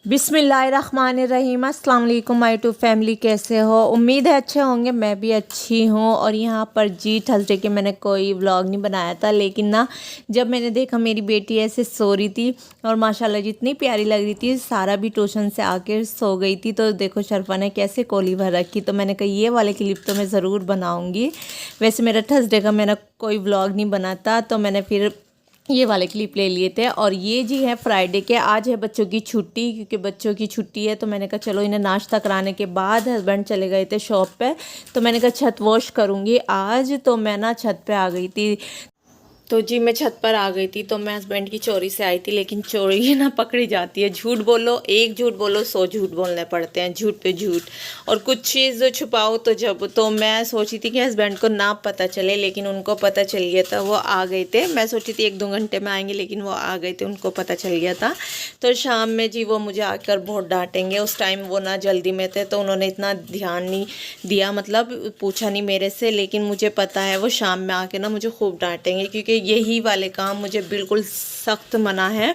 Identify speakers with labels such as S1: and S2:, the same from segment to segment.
S1: बिस्मिल्लाहिर्रहमानिर्रहीम। अस्सलाम वालेकुम माय टू फैमिली, कैसे हो? उम्मीद है अच्छे होंगे। मैं भी अच्छी हूँ। और यहाँ पर जी थर्सडे के मैंने कोई व्लॉग नहीं बनाया था, लेकिन ना जब मैंने देखा मेरी बेटी ऐसे सो रही थी और माशाल्लाह जितनी प्यारी लग रही थी, सारा भी ट्यूशन से आकर सो गई थी। तो देखो शरफा ने कैसे कोली भर रखी। तो मैंने कहा ये वाले क्लिप तो मैं ज़रूर बनाऊँगी। वैसे मेरा थर्सडे का मेरा कोई व्लॉग नहीं बना था, तो मैंने फिर ये वाले क्लिप ले लिए थे। और ये जी है फ्राइडे के, आज है बच्चों की छुट्टी, क्योंकि बच्चों की छुट्टी है। तो मैंने कहा चलो इन्हें नाश्ता कराने के बाद हस्बैंड चले गए थे शॉप पे, तो मैंने कहा छत वॉश करूँगी आज। तो मैं ना छत पे आ गई थी। तो जी मैं छत पर आ गई थी। तो मैं हस्बैंड की चोरी से आई थी, लेकिन चोरी ना पकड़ी जाती है। झूठ बोलो, एक झूठ बोलो 100 झूठ बोलने पड़ते हैं, झूठ पे झूठ। और कुछ चीज़ छुपाओ तो जब, तो मैं सोची थी कि हस्बैंड को ना पता चले, लेकिन उनको पता चल गया था। वो आ गए थे। मैं सोची थी 1-2 घंटे में आएंगे, लेकिन वो आ गए थे, उनको पता चल गया था। तो शाम में जी वो मुझे आकर बहुत डांटेंगे। उस टाइम वो ना जल्दी में थे, तो उन्होंने इतना ध्यान नहीं दिया, मतलब पूछा नहीं मेरे से। लेकिन मुझे पता है वो शाम में आके ना मुझे खूब डांटेंगे, क्योंकि यही वाले काम मुझे बिल्कुल सख्त मना है।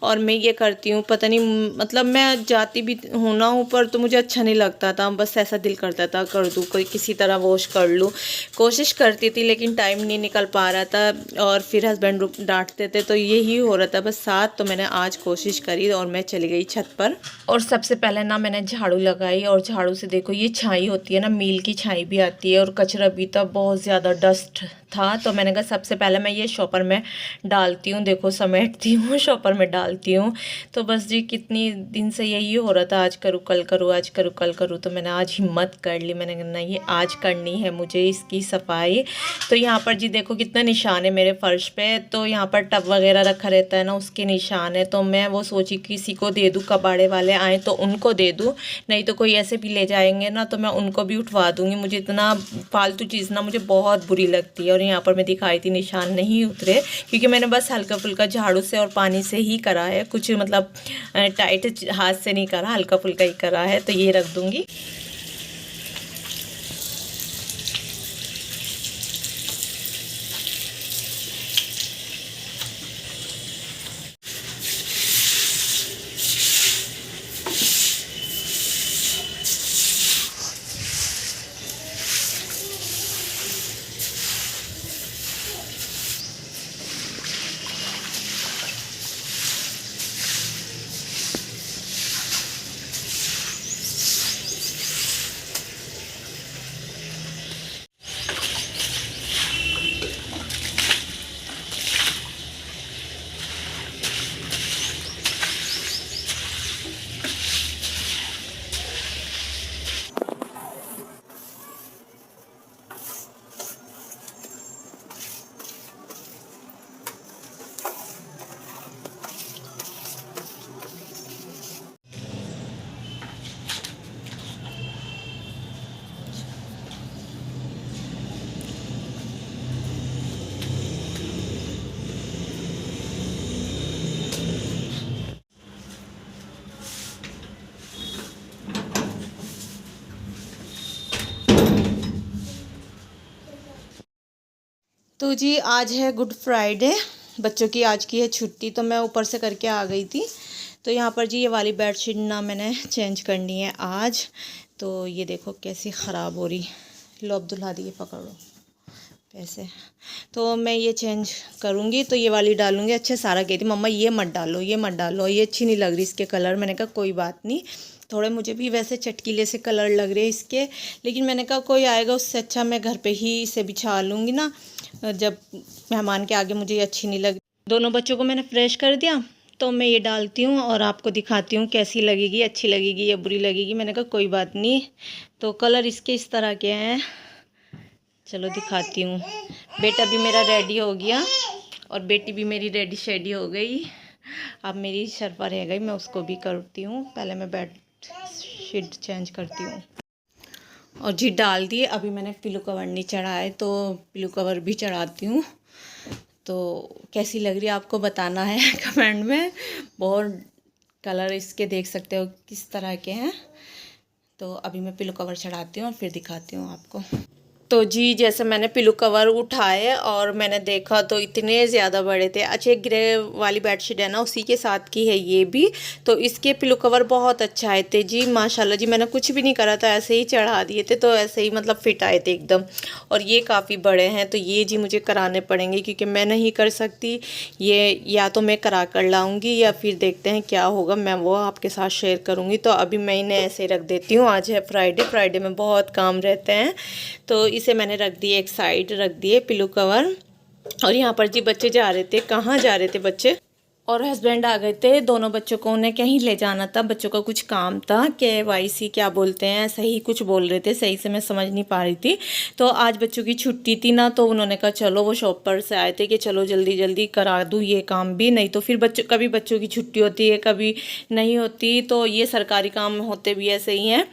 S1: और मैं ये करती हूँ, पता नहीं, मतलब मैं जाती भी हूँ ना ऊपर, तो मुझे अच्छा नहीं लगता था। बस ऐसा दिल करता था कर दूँ, कोई किसी तरह वॉश कर लूँ। कोशिश करती थी, लेकिन टाइम नहीं निकल पा रहा था। और फिर हस्बैंड डांटते थे, तो यही हो रहा था बस साथ। तो मैंने आज कोशिश करी और मैं चली गई छत पर। और सबसे पहले ना मैंने झाड़ू लगाई। और झाड़ू से देखो ये छाई होती है ना, मील की छाई भी आती है। और कचरा भी था, बहुत ज़्यादा डस्ट था। तो मैंने कहा सबसे पहले मैं ये शॉपर में डालती हूँ। देखो समेटती हूँ, शॉपर में डालती हूँ। तो बस जी कितनी दिन से यही हो रहा था, आज करूँ कल करूँ, आज करूँ कल करूँ। तो मैंने आज हिम्मत कर ली, मैंने कहा नहीं आज करनी है मुझे इसकी सफाई। तो यहाँ पर जी देखो कितना निशान है मेरे फर्श पे। तो यहाँ पर टब वगैरह रखा रहता है ना, उसके निशान है। तो मैं वो सोची किसी को दे दूँ, कबाड़े वाले आए तो उनको दे दूँ, नहीं तो कोई ऐसे भी ले जाएंगे ना, तो मैं उनको भी उठवा दूँगी। मुझे इतना फालतू चीज़ ना मुझे बहुत बुरी लगती है। और यहाँ पर मैं दिखाई थी निशान नहीं उतरे, क्योंकि मैंने बस हल्का फुल्का झाड़ू से और पानी से ही करा है, कुछ मतलब टाइट हाथ से नहीं करा, हल्का फुल्का ही करा है। तो ये रख दूँगी। तो जी आज है गुड फ्राइडे, बच्चों की आज की है छुट्टी। तो मैं ऊपर से करके आ गई थी। तो यहाँ पर जी ये वाली बेडशीट ना मैंने चेंज करनी है आज। तो ये देखो कैसी ख़राब हो रही। लो अब्दुल्ला दी, ये पकड़ो पैसे। तो मैं ये चेंज करूँगी, तो ये वाली डालूँगी। अच्छे सारा कहती मम्मा ये मत डालो, ये मत डालो, ये अच्छी नहीं लग रही इसके कलर। मैंने कहा कोई बात नहीं, थोड़े मुझे भी वैसे चटकीले से कलर लग रहे हैं इसके, लेकिन मैंने कहा कोई आएगा उससे अच्छा मैं घर पे ही इसे बिछा लूँगी ना, जब मेहमान के आगे मुझे ये अच्छी नहीं लगी। दोनों बच्चों को मैंने फ्रेश कर दिया। तो मैं ये डालती हूँ और आपको दिखाती हूँ कैसी लगेगी, अच्छी लगेगी या बुरी लगेगी। मैंने कहा कोई बात नहीं। तो कलर इसके इस तरह के हैं, चलो दिखाती हूँ। बेटा भी मेरा रेडी हो गया और बेटी भी मेरी रेडी शेडी हो गई। अब मेरी शरफा रह गई, मैं उसको भी करती हूँ। पहले मैं बेड शीट चेंज करती हूँ। और जी डाल दिए। अभी मैंने पिलो कवर नहीं चढ़ाए, तो पिलो कवर भी चढ़ाती हूँ। तो कैसी लग रही है आपको बताना है कमेंट में। बहुत कलर इसके देख सकते हो किस तरह के हैं। तो अभी मैं पिलो कवर चढ़ाती हूँ और फिर दिखाती हूँ आपको। तो जी जैसे मैंने पिलो कवर उठाए और मैंने देखा तो इतने ज़्यादा बड़े थे। अच्छा, एक ग्रे वाली बेडशीट है ना, उसी के साथ की है ये भी। तो इसके पिलो कवर बहुत अच्छा आए थे जी, माशाल्लाह जी। मैंने कुछ भी नहीं करा था, ऐसे ही चढ़ा दिए थे तो ऐसे ही मतलब फिट आए थे एकदम। और ये काफ़ी बड़े हैं तो ये जी मुझे कराने पड़ेंगे क्योंकि मैं नहीं कर सकती ये। या तो मैं करा कर लाऊँगी या फिर देखते हैं क्या होगा, मैं वो आपके साथ शेयर करूँगी। तो अभी मैं इन्हें ऐसे रख देती हूँ। आज है फ्राइडे में बहुत काम रहते हैं तो इसे मैंने रख दिए, एक साइड रख दिए पिलो कवर। और यहाँ पर जी बच्चे जा रहे थे, कहाँ जा रहे थे बच्चे, और हस्बैंड आ गए थे। दोनों बच्चों को उन्हें कहीं ले जाना था, बच्चों का कुछ काम था, KYC क्या बोलते हैं, सही कुछ बोल रहे थे, सही से मैं समझ नहीं पा रही थी। तो आज बच्चों की छुट्टी थी ना, तो उन्होंने कहा चलो, वो शॉप पर से आए थे कि चलो जल्दी जल्दी करा दूँ ये काम भी, नहीं तो फिर कभी बच्चों की छुट्टी होती है कभी नहीं होती, तो ये सरकारी काम होते भी ऐसे ही हैं।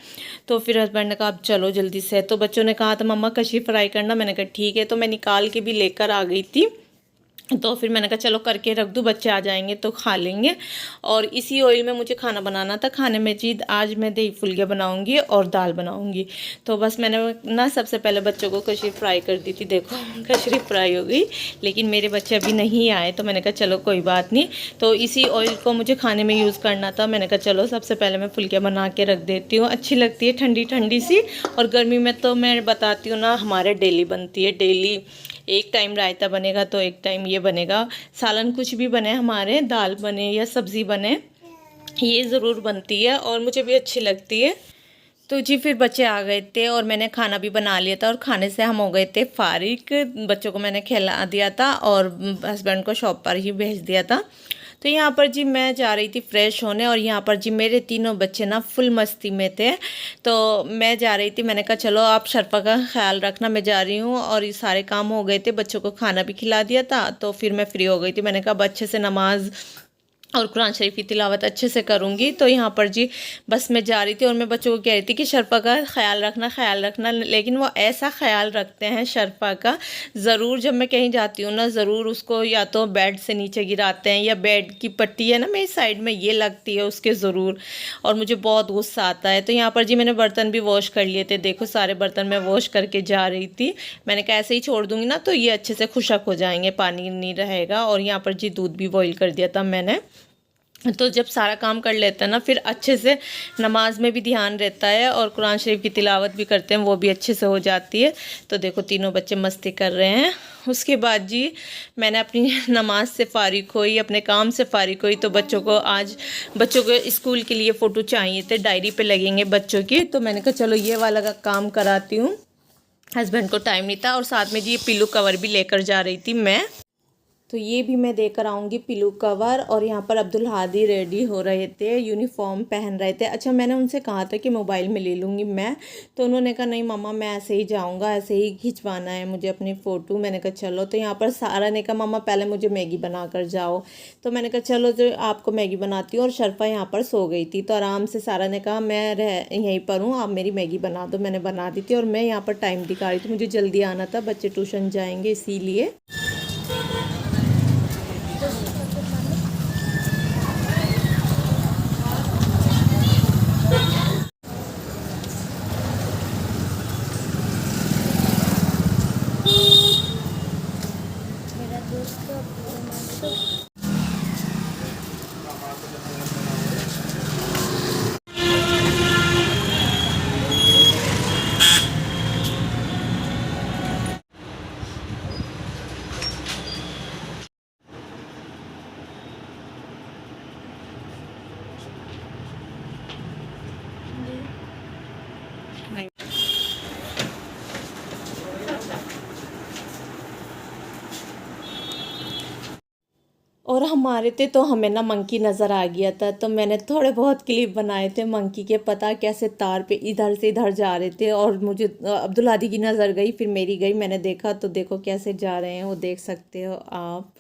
S1: तो फिर हस्बैंड ने कहा अब चलो जल्दी से। तो बच्चों ने कहा था मम्मा कशी फ्राई करना, मैंने कहा ठीक है। तो मैं निकाल के भी लेकर आ गई थी। तो फिर मैंने कहा चलो करके रख दूँ, बच्चे आ जाएंगे तो खा लेंगे। और इसी ऑयल में मुझे खाना बनाना था। खाने में जी आज मैं दही फुल्कियाँ बनाऊंगी और दाल बनाऊंगी। तो बस मैंने ना सबसे पहले बच्चों को कचरी फ्राई कर दी थी। देखो कचरी फ्राई हो गई, लेकिन मेरे बच्चे अभी नहीं आए तो मैंने कहा चलो कोई बात नहीं। तो इसी ऑयल को मुझे खाने में यूज़ करना था। मैंने कहा चलो सबसे पहले मैं फुल्कियाँ बना के रख देती हूँ, अच्छी लगती है ठंडी ठंडी सी। और गर्मी में तो मैं बताती हूँ ना, हमारे डेली बनती है, डेली एक टाइम रायता बनेगा तो एक टाइम ये बनेगा, सालन कुछ भी बने हमारे, दाल बने या सब्ज़ी बने, ये ज़रूर बनती है और मुझे भी अच्छी लगती है। तो जी फिर बच्चे आ गए थे और मैंने खाना भी बना लिया था और खाने से हम हो गए थे फारिग। बच्चों को मैंने खिला दिया था और हस्बैंड को शॉप पर ही भेज दिया था। तो यहाँ पर जी मैं जा रही थी फ्रेश होने और यहाँ पर जी मेरे तीनों बच्चे ना फुल मस्ती में थे। तो मैं जा रही थी, मैंने कहा चलो आप शर्फा का ख्याल रखना, मैं जा रही हूँ। और ये सारे काम हो गए थे, बच्चों को खाना भी खिला दिया था तो फिर मैं फ्री हो गई थी। मैंने कहा अब अच्छे से नमाज और कुरान शरीफ की तिलावत अच्छे से करूँगी। तो यहाँ पर जी बस मैं जा रही थी और मैं बच्चों को कह रही थी कि शर्फा का ख्याल रखना, लेकिन वो ऐसा ख्याल रखते हैं शर्फा का, ज़रूर जब मैं कहीं जाती हूँ ना, ज़रूर उसको या तो बेड से नीचे गिराते हैं या बेड की पट्टी है ना मेरी साइड में ये लगती है उसके ज़रूर, और मुझे बहुत गुस्सा आता है। तो यहाँ पर जी मैंने बर्तन भी वॉश कर लिए थे, देखो सारे बर्तन मैं वॉश करके जा रही थी। मैंने कहा ऐसे ही छोड़ दूँगी ना तो ये अच्छे से खुशक हो जाएंगे, पानी नहीं रहेगा। और यहाँ पर जी दूध भी बॉईल कर दिया था मैंने। तो जब सारा काम कर लेते हैं ना फिर अच्छे से नमाज में भी ध्यान रहता है और कुरान शरीफ की तिलावत भी करते हैं, वो भी अच्छे से हो जाती है। तो देखो तीनों बच्चे मस्ती कर रहे हैं। उसके बाद जी मैंने अपनी नमाज से फ़ारिग हुई, अपने काम से फ़ारिग हुई। तो बच्चों को स्कूल के लिए फ़ोटो चाहिए थे, डायरी पे लगेंगे बच्चों की। तो मैंने कहा चलो ये वाला का काम कराती हूँ। हस्बैंड को टाइम नहीं था और साथ में जी ये पिलो कवर भी लेकर जा रही थी मैं, तो ये भी मैं देकर आऊँगी पिलो कवर। और यहाँ पर अब्दुल हादी रेडी हो रहे थे, यूनिफॉर्म पहन रहे थे। अच्छा मैंने उनसे कहा था कि मोबाइल में ले लूँगी मैं, तो उन्होंने कहा नहीं मम्मा मैं ऐसे ही जाऊँगा, ऐसे ही खिंचवाना है मुझे अपनी फ़ोटो। मैंने कहा चलो। तो यहाँ पर सारा ने कहा मम्मा पहले मुझे मैगी बना कर जाओ। तो मैंने कहा चलो जो आपको मैगी बनाती हूँ। और शर्फा यहाँ पर सो गई थी तो आराम से सारा ने कहा मैं यहीं पर हूँ, आप मेरी मैगी बना दो। मैंने बना दी थी और मैं यहाँ पर टाइम दिखा रही थी, मुझे जल्दी आना था, बच्चे ट्यूशन जाएँगे इसीलिए। और हमारे थे तो हमें ना मंकी नज़र आ गया था, तो मैंने थोड़े बहुत क्लिप बनाए थे मंकी के, पता कैसे तार पे इधर से इधर जा रहे थे। और मुझे अब्दुल हादी की नज़र गई, फिर मेरी गई, मैंने देखा तो देखो कैसे जा रहे हैं, वो देख सकते हो आप।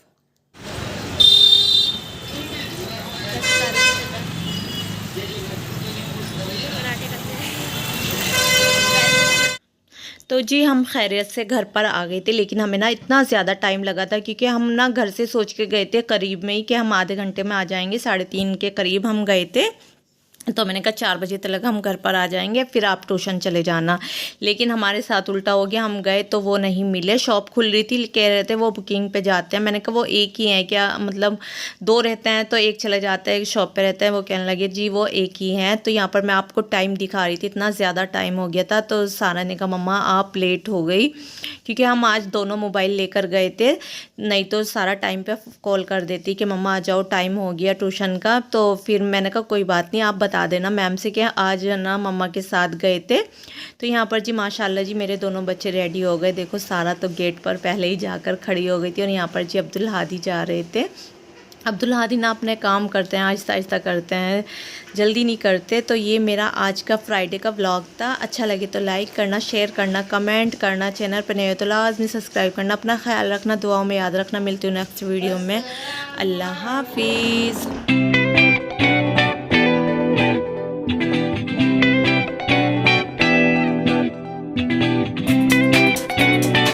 S1: तो जी हम खैरियत से घर पर आ गए थे, लेकिन हमें ना इतना ज़्यादा टाइम लगा था क्योंकि हम ना घर से सोच के गए थे करीब में ही कि हम आधे घंटे में आ जाएंगे, 3:30 के करीब हम गए थे। तो मैंने कहा 4 बजे तक हम घर पर आ जाएंगे, फिर आप ट्यूशन चले जाना। लेकिन हमारे साथ उल्टा हो गया, हम गए तो वो नहीं मिले। शॉप खुल रही थी, कह रहे थे वो बुकिंग पे जाते हैं। मैंने कहा वो एक ही हैं क्या, मतलब 2 रहते हैं तो एक चले जाता है, एक शॉप पे रहता है। वो कहने लगे जी वो एक ही हैं। तो यहाँ पर मैं आपको टाइम दिखा रही थी, इतना ज़्यादा टाइम हो गया था। तो सारा ने कहा मम्मा आप लेट हो गई, क्योंकि हम आज दोनों मोबाइल लेकर गए थे, नहीं तो सारा टाइम पे कॉल कर देती कि मम्मा आ जाओ टाइम हो गया ट्यूशन का। तो फिर मैंने कहा कोई बात नहीं, आप बता देना मैम से कि आज ना मम्मा के साथ गए थे। तो यहाँ पर जी माशाल्लाह जी मेरे दोनों बच्चे रेडी हो गए। देखो सारा तो गेट पर पहले ही जाकर खड़ी हो गई थी, और यहाँ पर जी अब्दुल हादी जा रहे थे। अब्दुल हादी ना अपने काम करते हैं, आहिस्ता आहिस्ता करते हैं, जल्दी नहीं करते। तो ये मेरा आज का फ्राइडे का व्लॉग था। अच्छा लगे तो लाइक करना, शेयर करना, कमेंट करना, चैनल पर नए हो तो लाजमी सब्सक्राइब करना। अपना ख्याल रखना, दुआओं में याद रखना। मिलती हूँ नेक्स्ट वीडियो में। अल्लाह हाफिज़।